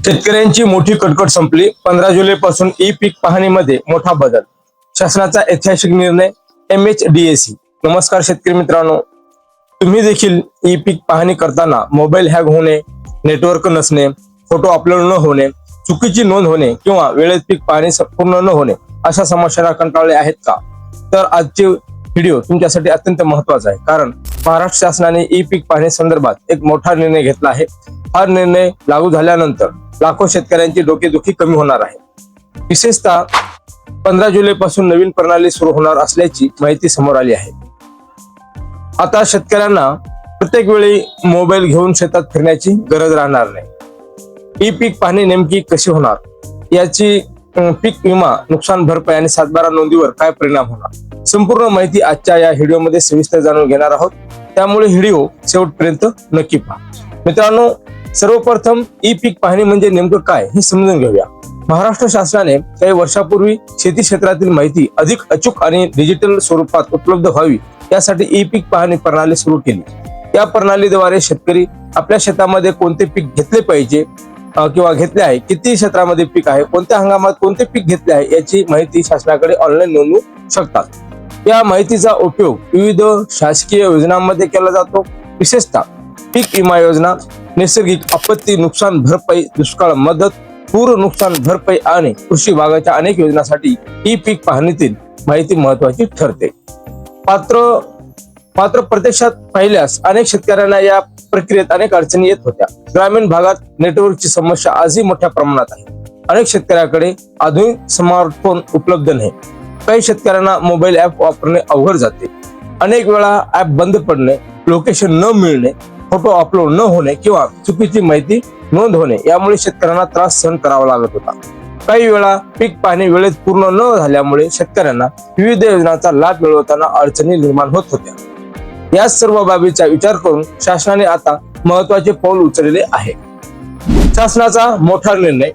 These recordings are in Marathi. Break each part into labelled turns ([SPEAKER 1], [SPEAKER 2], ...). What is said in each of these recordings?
[SPEAKER 1] शेतकऱ्यांची मोठी कटकट संपली. 15 जुलै पासून ई पीक पाहणीमध्ये मोठा बदल. शासनाचा ऐतिहासिक निर्णय. MHDAC. नमस्कार शेतकरी मित्रांनो, तुम्ही देखील ई पीक पाहणी करताना मोबाईल हॅक होणे, नेटवर्क नसणे, फोटो अपलोड न होणे, चुकीची नोंद होणे किंवा वेळेत पीक पाहणी पूर्ण न होणे अशा समस्यांना कंटाळले आहेत का? तर आजचे व्हिडिओ तुमच्यासाठी अत्यंत महत्वाचा आहे, कारण महाराष्ट्र शासनाने ई पीक पाहणी संदर्भात एक मोठा निर्णय घेतला आहे. हा निर्णय लागू झाल्यानंतर लाखो शेतकऱ्यांची डोकेदुखी कमी होणार आहे. विशेषतः 15 जुलै पासून नवीन प्रणाली सुरू होणार असल्याची माहिती समोर आली आहे. आता शेतकऱ्यांना प्रत्येक वेळी मोबाईल घेऊन शेतात फिरण्याची गरज राहणार नाही. ई पीक पाहणी नेमकी कशी होणार, याची पीक विमा, नुकसान भरपाई आणि 7/12 नोंदीवर काय परिणाम होणार, संपूर्ण माहिती आजच्या या व्हिडिओमध्ये सविस्तर जाणून घेणार आहोत. त्यामुळे व्हिडिओ शेवटपर्यंत नक्की पहा. मित्रांनो, सर्वप्रथम ई पीक पाहणी म्हणजे नेमकं काय हे समजून घेऊया. महाराष्ट्र शासनाने काही वर्षापूर्वी शेती क्षेत्रातील माहिती अधिक अचूक आणि डिजिटल स्वरूपात उपलब्ध व्हावी यासाठी ई पीक पाहणी प्रणाली सुरू केली. या प्रणालीद्वारे शेतकरी आपल्या शेतामध्ये कोणते पीक घेतले पाहिजे किंवा घेतले आहे, किती क्षेत्रामध्ये पीक आहे, कोणत्या हंगामात कोणते पीक घेतले आहे याची माहिती शासनाकडे ऑनलाईन नोंदवू शकतात. या माहितीचा उपयोग विविध शासकीय योजनांमध्ये केला जातो. विशेषतः पीक विमा योजना, नैसर्गिक आपत्ती नुकसान भरपाई, दुष्काळ मदत, पूर नुकसान भरपाई आणि कृषी विभागाच्या अनेक योजनांसाठी ई पीक पाहणीतील माहिती महत्वाची ठरते. मात्र प्रत्यक्षात पाहिल्यास अनेक शेतकऱ्यांना या प्रक्रियेत अनेक अडचणी येत होत्या. ग्रामीण भागात नेटवर्कची समस्या आजही मोठ्या प्रमाणात आहे. अनेक शेतकऱ्याकडे आधुनिक स्मार्टफोन उपलब्ध नाही. काही शेतकऱ्यांना मोबाईल ऍप वापरणे अवघड जाते. अनेक वेळा ऍप बंद पडणे, लोकेशन न मिळणे, फोटो अपलोड न होणे किंवा चुकीची माहिती नोंद होणे यामुळे शेतकऱ्यांना त्रास सहन करावा लागत होता. काही वेळा पीक पाहणी वेळेत पूर्ण न झाल्यामुळे शेतकऱ्यांना विविध योजनांचा लाभ मिळवताना अडचणी निर्माण होत होत्या. या सर्व बाबीचा विचार करून शासनाने आता महत्वाचे पाऊल उचलले आहे. शासनाचा मोठा निर्णय.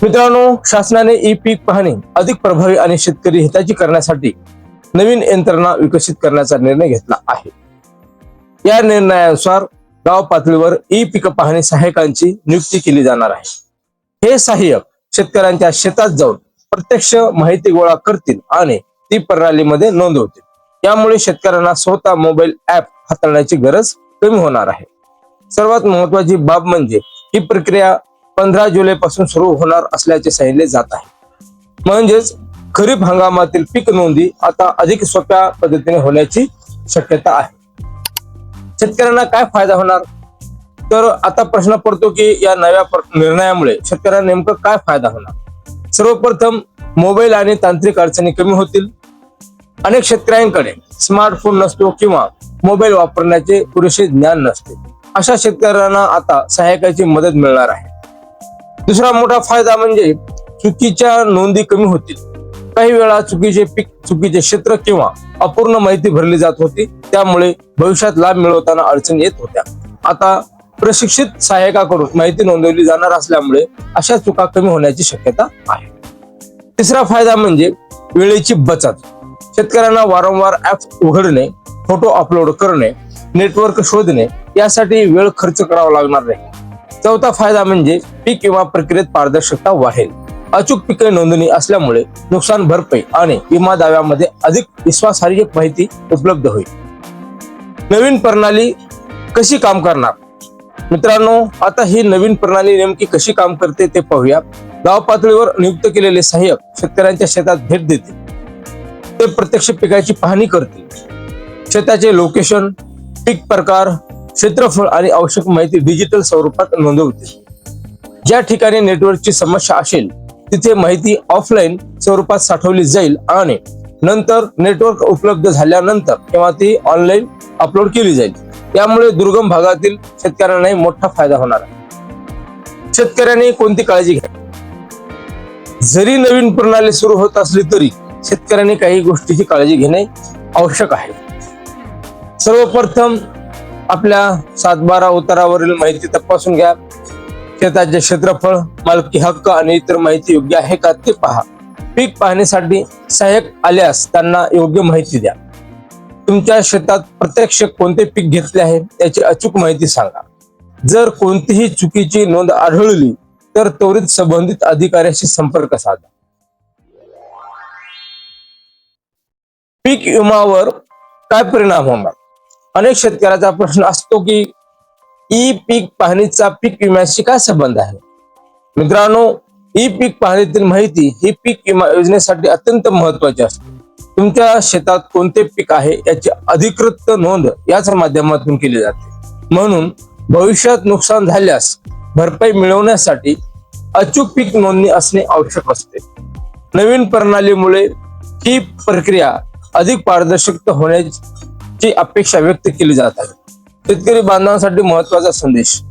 [SPEAKER 1] मित्रांनो, शासनाने ई पीक पाहणी अधिक प्रभावी आणि शेतकरी हिताची करण्यासाठी नवीन यंत्रणा विकसित करण्याचा निर्णय घेतला आहे. या निर्णयानुसार गाव पातळीवर ई पीक पाहणी सहाय्यकांची नियुक्ती केली जाणार आहे. हे सहाय्यक शेतकऱ्यांच्या शेतात जाऊन प्रत्यक्ष माहिती गोळा करतील आणि ती प्रणालीमध्ये नोंदवतील. यामुळे शेतकऱ्यांना स्वतः मोबाईल ऍप हाताळण्याची गरज कमी होणार आहे. सर्वात महत्वाची बाब म्हणजे ही प्रक्रिया 15 जुलै पासून सुरू होणार असल्याचे सांगितले जात आहे. म्हणजेच खरीप हंगामातील पीक नोंदी आता अधिक सोप्या पद्धतीने होण्याची शक्यता आहे. शेतकऱ्यांना काय फायदा होणार, तर आता प्रश्न पडतो की या नव्या निर्णयामुळे शेतकऱ्यांना नेमकं काय फायदा होणार. सर्वप्रथम मोबाईल आणि तांत्रिक अडचणी कमी होतील. अनेक शेतकऱ्यांकडे स्मार्टफोन नसतो किंवा मोबाईल वापरण्याचे पुरेसे ज्ञान नसते. अशा शेतकऱ्यांना आता सहाय्यकाची मदत मिळणार आहे. दुसरा मोठा फायदा म्हणजे चुकीच्या नोंदी कमी होतील. काही वेळा चुकीचे पीक, चुकीचे क्षेत्र किंवा अपूर्ण माहिती भरली जात होती, त्यामुळे भविष्यात लाभ मिळवताना अडचणी येत होत्या. आता प्रशिक्षित सहाय्यकाकडून माहिती नोंदवली जाणार असल्यामुळे अशा चुका कमी होण्याची शक्यता आहे. तिसरा फायदा म्हणजे वेळेची बचत. शेतकऱ्यांना वारंवार ऍप उघडणे, फोटो अपलोड करणे, नेटवर्क शोधणे यासाठी वेळ खर्च करावा लागणार नाही. चौथा फायदा म्हणजे पीक विमा प्रक्रियेत पारदर्शकता वाढेल. अचूक पीक नोंदणी असल्यामुळे नुकसान भरपाई आणि विमा दाव्यामध्ये अधिक विश्वासार्ह माहिती उपलब्ध होईल. नवीन प्रणाली कशी काम करणार. मित्रांनो, आता ही नवीन प्रणाली नेमकी कशी काम करते ते पाहूया. गाव पातळीवर नियुक्त केलेले सहाय्यक शेतकऱ्यांच्या शेतात भेट देतील. ते प्रत्यक्ष पिकाची पाहणी करतील. शेताचे लोकेशन, पीक प्रकार, क्षेत्रफळ आणि आवश्यक माहिती डिजिटल स्वरूपात नोंदवतील. ज्या ठिकाणी नेटवर्कची समस्या असेल तिथे माहिती ऑफलाईन स्वरूपात साठवली जाईल आणि नंतर नेटवर्क उपलब्ध झाल्यानंतर किंवा ती ऑनलाईन अपलोड केली जाईल. यामुळे दुर्गम भागातील शेतकऱ्यांनाही मोठा फायदा होणार आहे. शेतकऱ्यांनी कोणती काळजी घ्यावी. जरी नवीन प्रणाली सुरू होत असली तरी शेतकऱ्यांनी काही गोष्टीची काळजी घेणे आवश्यक आहे. सर्वप्रथम आपल्या 7/12 उतारावरील माहिती तपासून घ्या. शेताचे क्षेत्रफळ, मालकी हक्क आणि इतर माहिती योग्य आहे का ते पहा. पीक पाहणीसाठी सहाय्यक आल्यास त्यांना योग्य माहिती द्या. तुमच्या शेतात प्रत्यक्ष कोणते पीक घेतले आहे याची अचूक माहिती सांगा. जर कोणतीही चुकीची नोंद आढळली तर त्वरित संबंधित अधिकाऱ्याशी संपर्क साधा. पीक विम्यावर काय परिणाम होणार? अनेक शेतकऱ्याचा प्रश्न असतो की ई पीक पाहणीचा पीक विम्याशी काय संबंध आहे? मित्रांनो, ई पीक पाहणीतील माहिती ही पीक विमा योजनेसाठी अत्यंत महत्वाची असते. तुमच्या शेतात कोणते पीक आहे याची अधिकृत नोंद याच माध्यमातून केली जाते. म्हणून भविष्यात नुकसान झाल्यास भरपाई मिळवण्यासाठी अचूक पीक नोंदणी असणे आवश्यक असते. नवीन प्रणालीमुळे ही प्रक्रिया अधिक पारदर्शक होण्याची अपेक्षा व्यक्त केली जात आहे. शेतकरी बांधवांसाठी महत्वाचा संदेश.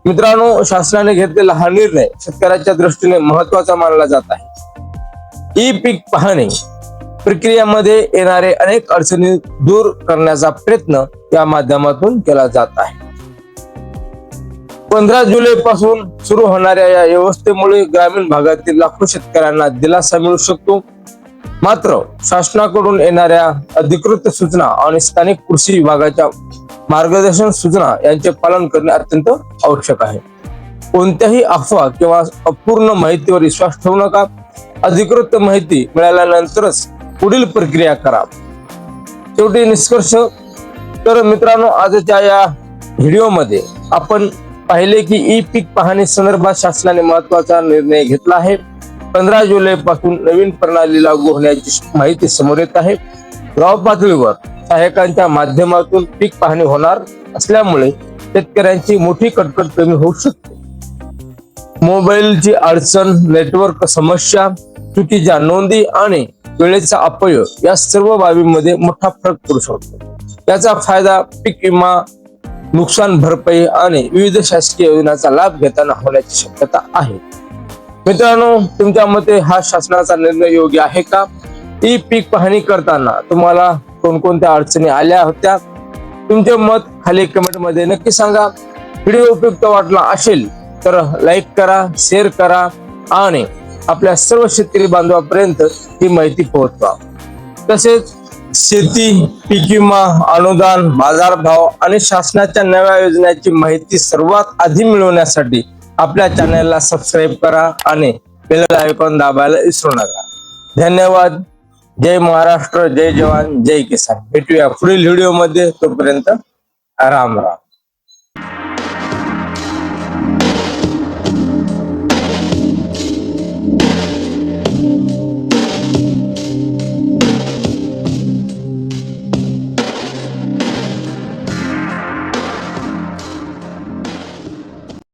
[SPEAKER 1] मित्रांनो, शासनाने घेतलेला हा निर्णय शेतकऱ्याच्या दृष्टीने महत्वाचा मानला जात आहे. ई पीक पाहणी प्रक्रियेमध्ये येणारे अनेक अडचणी दूर करण्याचा प्रयत्न या माध्यमातून केला जात आहे. 15 जुलै पासून सुरू होणाऱ्या या व्यवस्थेमुळे ग्रामीण भागातील लाखो शेतकऱ्यांना दिलासा मिळू शकतो. मात्र शासनाकडून येणाऱ्या अधिकृत सूचना आणि स्थानिक कृषी विभागाच्या मार्गदर्शन सूचना यांचे पालन करणे अत्यंत आवश्यक आहे. कोणत्याही अफवा किंवा अपूर्ण माहितीवर विश्वास ठेवू नका. अधिकृत माहिती मिळाल्यानंतरच पुढील प्रक्रिया करा. शेवटी निष्कर्ष. तर मित्रांनो, आजच्या या व्हिडिओमध्ये आपण पाहिले की ई पीक पाहणी संदर्भात शासनाने महत्वाचा निर्णय घेतला आहे. 15 जुलै पासून नवीन प्रणाली लागू होण्याची माहिती समोर येत आहे. गाव पातळीवर सहाय्यकांच्या माध्यमातून पीक पाहणी होणार असल्यामुळे शेतकऱ्यांची मोठी कटकट कमी होऊ शकते. मोबाईलची अडचण, नेटवर्क समस्या, चुकीच्या नोंदी आणि वेळेचा अपव्यय या सर्व बाबींमध्ये मोठा फरक पडू शकतो. याचा फायदा पीक विमा, नुकसान भरपाई आणि विविध शासकीय योजनांचा लाभ घेताना होण्याची शक्यता आहे. मित्रांनो, तुमच्या मते हा शासनाचा निर्णय योग्य आहे का? ई पीक पाहणी करताना तुम्हाला कोणकोणत्या अडचणी आल्या होत्या? तुमचे मत खाली कमेंट मध्ये नक्की सांगा. व्हिडिओ उपयुक्त वाटला असेल तर लाईक करा, शेअर करा आणि आपल्या सर्व शेतकरी बांधवांपर्यंत ही माहिती पोहोचवा. तसेच शेती, पीक विमा, अनुदान, बाजारभाव आणि शासनाच्या नव्या योजनांची माहिती सर्वात आधी मिळवण्यासाठी आपल्या चॅनलला सबस्क्राईब करा आणि बेल आयकॉन दाबायला विसरू नका. धन्यवाद. जय महाराष्ट्र, जय जवान, जय किसान. भेटूया पुढील व्हिडिओ मध्ये. तोपर्यंत राम राम.